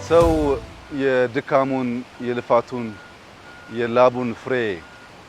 ሰው የድካሙን የልፋቱን የላቡን ፍሬ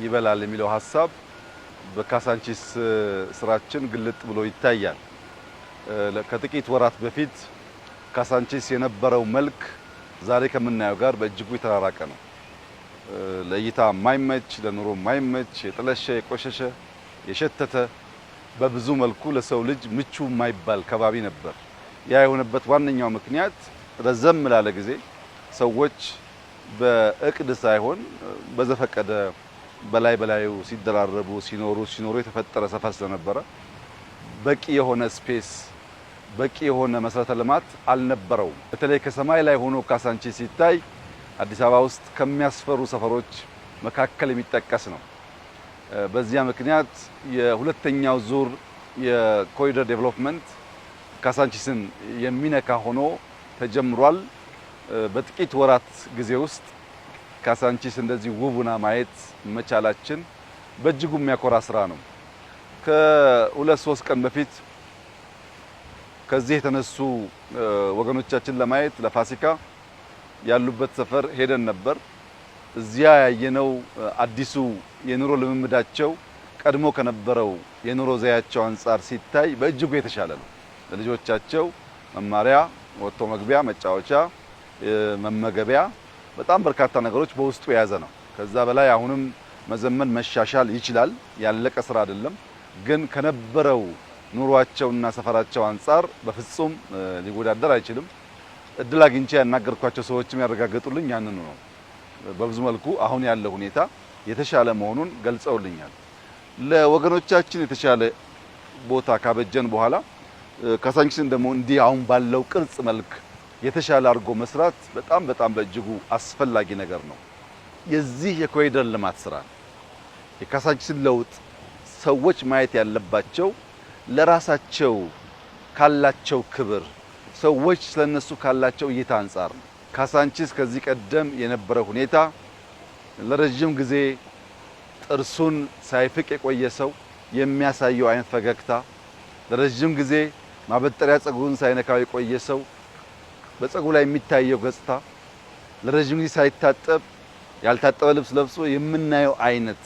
ይበላል የሚለው ሐሳብ በካሳንቺስ ስራችን ግልጥ ብሎ ይታያል። ከጥቂት ወራት በፊት ካሳንቺስ የነበረው መልክ ዛሬ ከምናየው ጋር በእጅጉ የተራራቀ ነው። ለእይታ የማይመች ለኑሮ የማይመች የጠለሸ የቆሸሸ የሸተተ በብዙ መልኩ ለሰው ልጅ ምቹ የማይባል ከባቢ ነበር። ያ የሆነበት ዋነኛው ምክንያት ረዘም ላለ ጊዜ ሰዎች በእቅድ ሳይሆን በዘፈቀደ በላዩ ሲደራረቡ ሲኖሩ የተፈጠረ ሰፈር ስለነበረ በቂ የሆነ ስፔስ በቂ የሆነ መሰረተ ልማት አልነበረውም። በተለይ ከሰማይ ላይ ሆኖ ካሳንቺስ ሲታይ አዲስ አበባ ውስጥ ከሚያስፈሩ ሰፈሮች መካከል የሚጠቀስ ነው። በዚያ ምክንያት የሁለተኛው ዙር የኮሪደር ዴቨሎፕመንት ካሳንቺስን የሚነካ ሆኖ ተጀምሯል። በጥቂት ወራት ጊዜ ውስጥ ካሳንቺስ እንደዚህ ውቡና ማየት መቻላችን በእጅጉ የሚያኮራ ስራ ነው። ከ2-3 ቀን በፊት ከዚህ የተነሱ ወገኖቻችን ለማየት ለፋሲካ ያሉበት ሰፈር ሄደን ነበር። እዚያ ያየነው አዲሱ የኑሮ ልምምዳቸው ቀድሞ ከነበረው የኑሮ ዘያቸው አንጻር ሲታይ በእጅጉ የተሻለ ነው። ለልጆቻቸው መማሪያ፣ ወጥቶ መግቢያ፣ መጫወቻ፣ መመገቢያ በጣም በርካታ ነገሮች በውስጡ የያዘ ነው። ከዛ በላይ አሁንም መዘመን መሻሻል ይችላል። ያለቀ ስራ አይደለም። ግን ከነበረው ኑሯቸውና ሰፈራቸው አንጻር በፍጹም ሊወዳደር አይችልም። እድል አግኝቼ ያናገርኳቸው ሰዎችም ያረጋገጡልኝ ያንኑ ነው። በብዙ መልኩ አሁን ያለው ሁኔታ የተሻለ መሆኑን ገልጸውልኛል። ለወገኖቻችን የተሻለ ቦታ ካበጀን በኋላ ካሳንቺስን ደግሞ እንዲህ አሁን ባለው ቅርጽ መልክ የተሻለ አድርጎ መስራት በጣም በእጅጉ አስፈላጊ ነገር ነው። የዚህ የኮሪደር ልማት ስራ የካሳንቺስን ለውጥ ሰዎች ማየት ያለባቸው ለራሳቸው ካላቸው ክብር ሰዎች ስለነሱ ካላቸው እይታ አንጻር ነው። ካሳንቺስ ከዚህ ቀደም የነበረው ሁኔታ ለረጅም ጊዜ ጥርሱን ሳይፍቅ የቆየ ሰው የሚያሳየው አይነት ፈገግታ፣ ለረጅም ጊዜ ማበጠሪያ ጸጉሩን ሳይነካው የቆየ ሰው በጸጉሩ ላይ የሚታየው ገጽታ፣ ለረጅም ጊዜ ሳይታጠብ ያልታጠበ ልብስ ለብሶ የምናየው አይነት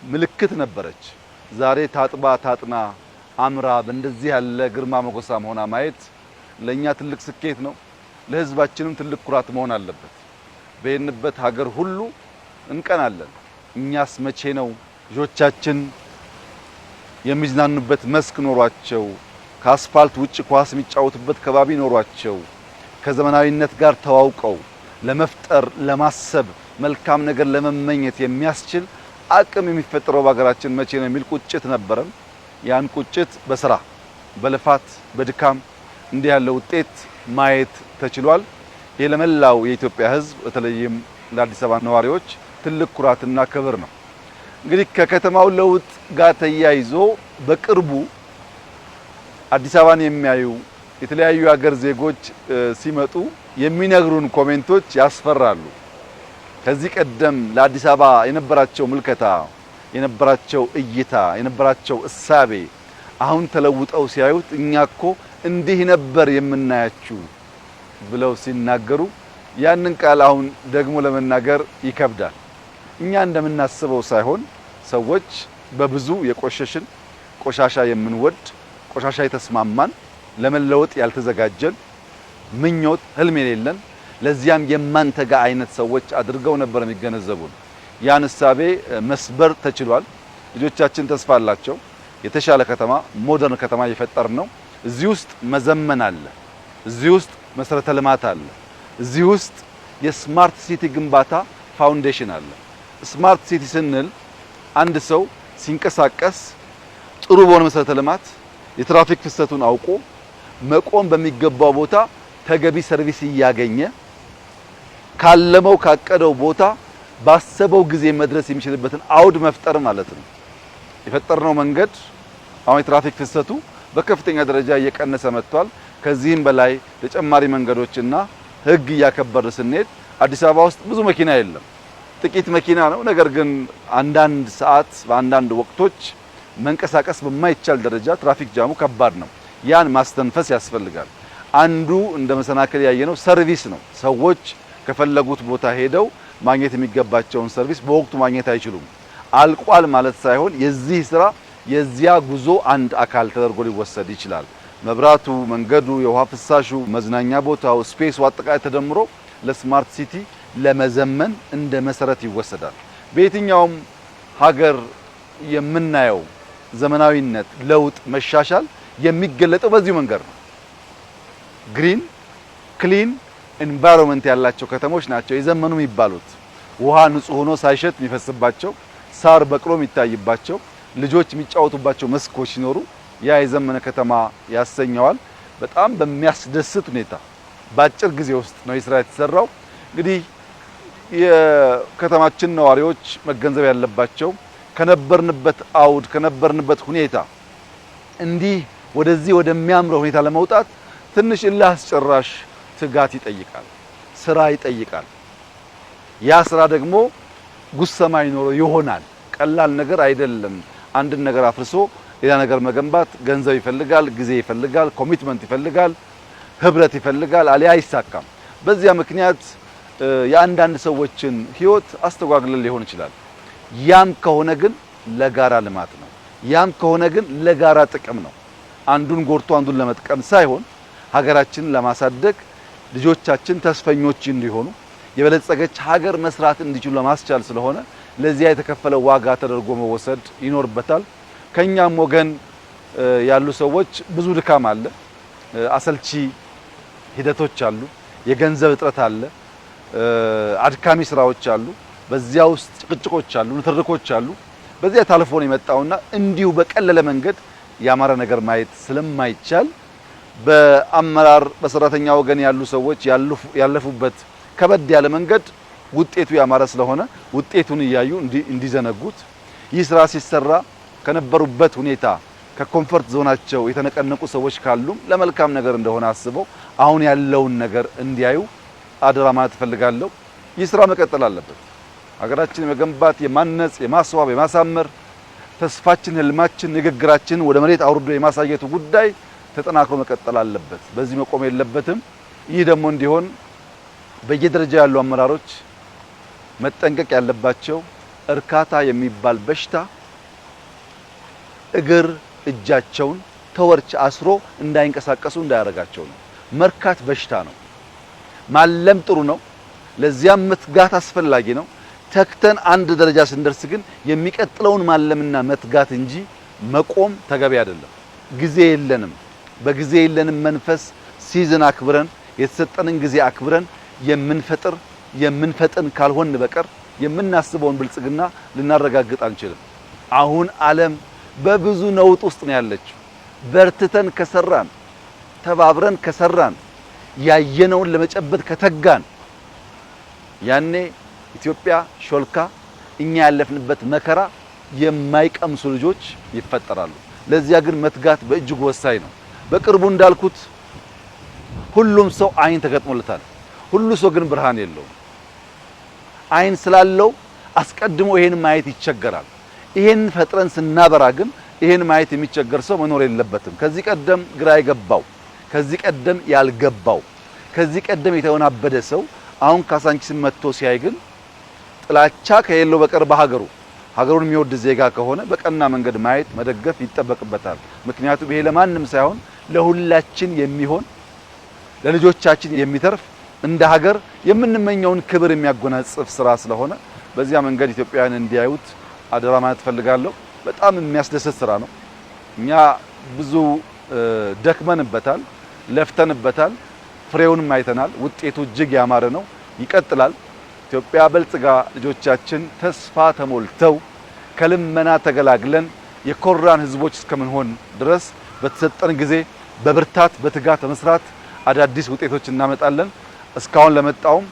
ምልክት ነበረች። ዛሬ ታጥባ ታጥና አምራ በእንደዚህ ያለ ግርማ ሞገሳም ሆና ማየት ለኛ ትልቅ ስኬት ነው። ለህዝባችንም ትልቅ ኩራት መሆን አለበት። በየንበት ሀገር ሁሉ እንቀናለን። እኛስ መቼ ነው ልጆቻችን የሚዝናኑበት መስክ ኖሯቸው ከአስፋልት ውጭ ኳስ የሚጫወቱበት ከባቢ ኖሯቸው ከዘመናዊነት ጋር ተዋውቀው ለመፍጠር ለማሰብ መልካም ነገር ለመመኘት የሚያስችል አቅም የሚፈጠረው በሀገራችን መቼ ነው የሚል ቁጭት ነበረን። ያን ቁጭት በስራ በልፋት በድካም እንዲህ ያለ ውጤት ማየት ተችሏል። ይህ ለመላው የኢትዮጵያ ሕዝብ በተለይም ለአዲስ አበባ ነዋሪዎች ትልቅ ኩራትና ክብር ነው። እንግዲህ ከከተማው ለውጥ ጋር ተያይዞ በቅርቡ አዲስ አበባን የሚያዩ የተለያዩ ሀገር ዜጎች ሲመጡ የሚነግሩን ኮሜንቶች ያስፈራሉ። ከዚህ ቀደም ለአዲስ አበባ የነበራቸው ምልከታ የነበራቸው እይታ የነበራቸው እሳቤ አሁን ተለውጠው ሲያዩት እኛኮ እንዲህ ነበር የምናያችሁ ብለው ሲናገሩ ያንን ቃል አሁን ደግሞ ለመናገር ይከብዳል። እኛ እንደምናስበው ሳይሆን ሰዎች በብዙ የቆሸሽን ቆሻሻ የምንወድ ቆሻሻ የተስማማን ለመለወጥ ያልተዘጋጀን ምኞት ህልም የሌለን ለዚያም የማንተጋ አይነት ሰዎች አድርገው ነበር የሚገነዘቡን። ያን እሳቤ መስበር ተችሏል። ልጆቻችን ተስፋ አላቸው። የተሻለ ከተማ ሞደርን ከተማ እየፈጠርን ነው። እዚህ ውስጥ መዘመን አለ። እዚህ ውስጥ መሰረተ ልማት አለ። እዚህ ውስጥ የስማርት ሲቲ ግንባታ ፋውንዴሽን አለ። ስማርት ሲቲ ስንል አንድ ሰው ሲንቀሳቀስ ጥሩ በሆነ መሰረተ ልማት የትራፊክ ፍሰቱን አውቆ መቆም በሚገባው ቦታ ተገቢ ሰርቪስ እያገኘ ካለመው ካቀደው ቦታ ባሰበው ጊዜ መድረስ የሚችልበትን አውድ መፍጠር ማለት ነው። የፈጠርነው መንገድ አሁን የትራፊክ ፍሰቱ በከፍተኛ ደረጃ እየቀነሰ መጥቷል። ከዚህም በላይ ተጨማሪ መንገዶችና ህግ እያከበር ስንሄድ አዲስ አበባ ውስጥ ብዙ መኪና የለም፣ ጥቂት መኪና ነው። ነገር ግን አንዳንድ ሰዓት በአንዳንድ ወቅቶች መንቀሳቀስ በማይቻል ደረጃ ትራፊክ ጃሙ ከባድ ነው። ያን ማስተንፈስ ያስፈልጋል። አንዱ እንደ መሰናከል ያየነው ሰርቪስ ነው። ሰዎች ከፈለጉት ቦታ ሄደው ማግኘት የሚገባቸውን ሰርቪስ በወቅቱ ማግኘት አይችሉም። አልቋል ማለት ሳይሆን የዚህ ስራ የዚያ ጉዞ አንድ አካል ተደርጎ ሊወሰድ ይችላል። መብራቱ፣ መንገዱ፣ የውሃ ፍሳሹ፣ መዝናኛ ቦታው፣ ስፔሱ አጠቃላይ ተደምሮ ለስማርት ሲቲ ለመዘመን እንደ መሰረት ይወሰዳል። በየትኛውም ሀገር የምናየው ዘመናዊነት፣ ለውጥ፣ መሻሻል የሚገለጠው በዚህ መንገድ ነው። ግሪን ክሊን ኤንቫይሮንመንት ያላቸው ከተሞች ናቸው የዘመኑ የሚባሉት። ውሃ ንጹህ ሆኖ ሳይሸት የሚፈስባቸው፣ ሳር በቅሎ የሚታይባቸው፣ ልጆች የሚጫወቱባቸው መስኮች ሲኖሩ ያ የዘመነ ከተማ ያሰኘዋል። በጣም በሚያስደስት ሁኔታ በአጭር ጊዜ ውስጥ ነው የስራ የተሰራው። እንግዲህ የከተማችን ነዋሪዎች መገንዘብ ያለባቸው ከነበርንበት አውድ ከነበርንበት ሁኔታ እንዲህ ወደዚህ ወደሚያምረው ሁኔታ ለመውጣት ትንሽ እልህ አስጨራሽ ትጋት ይጠይቃል፣ ስራ ይጠይቃል። ያ ስራ ደግሞ ጉሰማ ይኖረው ይሆናል። ቀላል ነገር አይደለም። አንድን ነገር አፍርሶ ሌላ ነገር መገንባት ገንዘብ ይፈልጋል፣ ጊዜ ይፈልጋል፣ ኮሚትመንት ይፈልጋል፣ ህብረት ይፈልጋል። አሊያ አይሳካም። በዚያ ምክንያት የአንዳንድ ሰዎችን ህይወት አስተጓግለን ሊሆን ይችላል። ያም ከሆነ ግን ለጋራ ልማት ነው። ያም ከሆነ ግን ለጋራ ጥቅም ነው። አንዱን ጎርቶ አንዱን ለመጥቀም ሳይሆን ሀገራችንን ለማሳደግ ልጆቻችን ተስፈኞች እንዲሆኑ የበለጸገች ሀገር መስራት እንዲችሉ ለማስቻል ስለሆነ ለዚያ የተከፈለ ዋጋ ተደርጎ መወሰድ ይኖርበታል። ከኛም ወገን ያሉ ሰዎች ብዙ ድካም አለ፣ አሰልቺ ሂደቶች አሉ፣ የገንዘብ እጥረት አለ፣ አድካሚ ስራዎች አሉ፣ በዚያ ውስጥ ጭቅጭቆች አሉ፣ ንትርኮች አሉ። በዚያ ታልፎ ነው የመጣውና እንዲሁ በቀለለ መንገድ ያማረ ነገር ማየት ስለማይቻል በአመራር በሰራተኛ ወገን ያሉ ሰዎች ያለፉበት ከበድ ያለ መንገድ ውጤቱ ያማረ ስለሆነ ውጤቱን እያዩ እንዲዘነጉት ይህ ስራ ሲሰራ ከነበሩበት ሁኔታ ከኮምፎርት ዞናቸው የተነቀነቁ ሰዎች ካሉም ለመልካም ነገር እንደሆነ አስበው አሁን ያለውን ነገር እንዲያዩ አደራ ማለት እፈልጋለሁ። ይህ ስራ መቀጠል አለበት። ሀገራችን የመገንባት የማነጽ፣ የማስዋብ፣ የማሳመር ተስፋችን፣ ህልማችን፣ ንግግራችን ወደ መሬት አውርዶ የማሳየቱ ጉዳይ ተጠናክሮ መቀጠል አለበት። በዚህ መቆም የለበትም። ይህ ደግሞ እንዲሆን በየደረጃ ያሉ አመራሮች መጠንቀቅ ያለባቸው እርካታ የሚባል በሽታ እግር እጃቸውን ተወርች አስሮ እንዳይንቀሳቀሱ እንዳያረጋቸው ነው። መርካት በሽታ ነው። ማለም ጥሩ ነው። ለዚያም መትጋት አስፈላጊ ነው። ተክተን አንድ ደረጃ ስንደርስ ግን የሚቀጥለውን ማለምና መትጋት እንጂ መቆም ተገቢ አይደለም። ጊዜ የለንም። በጊዜ የለንም መንፈስ ሲዝን አክብረን የተሰጠንን ጊዜ አክብረን የምንፈጥን ካልሆን በቀር የምናስበውን ብልጽግና ልናረጋግጥ አንችልም። አሁን ዓለም በብዙ ነውጥ ውስጥ ነው ያለችው። በርትተን ከሰራን፣ ተባብረን ከሰራን፣ ያየነውን ለመጨበጥ ከተጋን ያኔ ኢትዮጵያ ሾልካ እኛ ያለፍንበት መከራ የማይቀምሱ ልጆች ይፈጠራሉ። ለዚያ ግን መትጋት በእጅጉ ወሳኝ ነው። በቅርቡ እንዳልኩት ሁሉም ሰው አይን ተገጥሞለታል። ሁሉ ሰው ግን ብርሃን የለውም። አይን ስላለው አስቀድሞ ይሄን ማየት ይቸገራል። ይሄን ፈጥረን ስናበራ ግን ይሄን ማየት የሚቸገር ሰው መኖር የለበትም። ከዚህ ቀደም ግራ የገባው፣ ከዚህ ቀደም ያልገባው፣ ከዚህ ቀደም የተወናበደ ሰው አሁን ካሳንቺስ መጥቶ ሲያይ ግን ጥላቻ ከሌለው በቀር ሀገሩን የሚወድ ዜጋ ከሆነ በቀና መንገድ ማየት መደገፍ ይጠበቅበታል። ምክንያቱም ይሄ ለማንም ሳይሆን ለሁላችን የሚሆን ለልጆቻችን የሚተርፍ እንደ ሀገር የምንመኘውን ክብር የሚያጎናጽፍ ስራ ስለሆነ በዚያ መንገድ ኢትዮጵያውያን እንዲያዩት አደራ ማለት ፈልጋለሁ። በጣም የሚያስደስት ስራ ነው። እኛ ብዙ ደክመንበታል፣ ለፍተንበታል፣ ፍሬውንም አይተናል። ውጤቱ እጅግ ያማረ ነው። ይቀጥላል። ኢትዮጵያ በልጽጋ ልጆቻችን ተስፋ ተሞልተው ከልመና ተገላግለን የኮራን ህዝቦች እስከምንሆን ድረስ በተሰጠን ጊዜ በብርታት በትጋት በመስራት አዳዲስ ውጤቶች እናመጣለን። እስካሁን ለመጣውም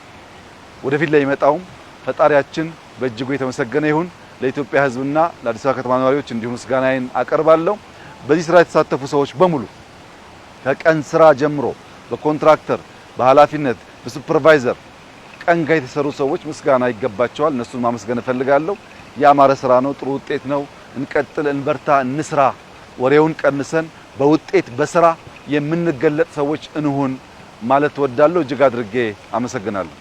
ወደፊት ለሚመጣውም ፈጣሪያችን በእጅጉ የተመሰገነ ይሁን። ለኢትዮጵያ ህዝብና ለአዲስ አበባ ከተማ ነዋሪዎች እንዲሁም ምስጋናዬን አቀርባለሁ። በዚህ ስራ የተሳተፉ ሰዎች በሙሉ ከቀን ስራ ጀምሮ በኮንትራክተር፣ በኃላፊነት፣ በሱፐርቫይዘር ቀን ጋር የተሰሩ ሰዎች ምስጋና ይገባቸዋል። እነሱን ማመስገን እፈልጋለሁ። ያማረ ስራ ነው። ጥሩ ውጤት ነው። እንቀጥል፣ እንበርታ፣ እንስራ። ወሬውን ቀንሰን በውጤት በስራ የምንገለጥ ሰዎች እንሁን ማለት ወዳለው እጅግ አድርጌ አመሰግናለሁ።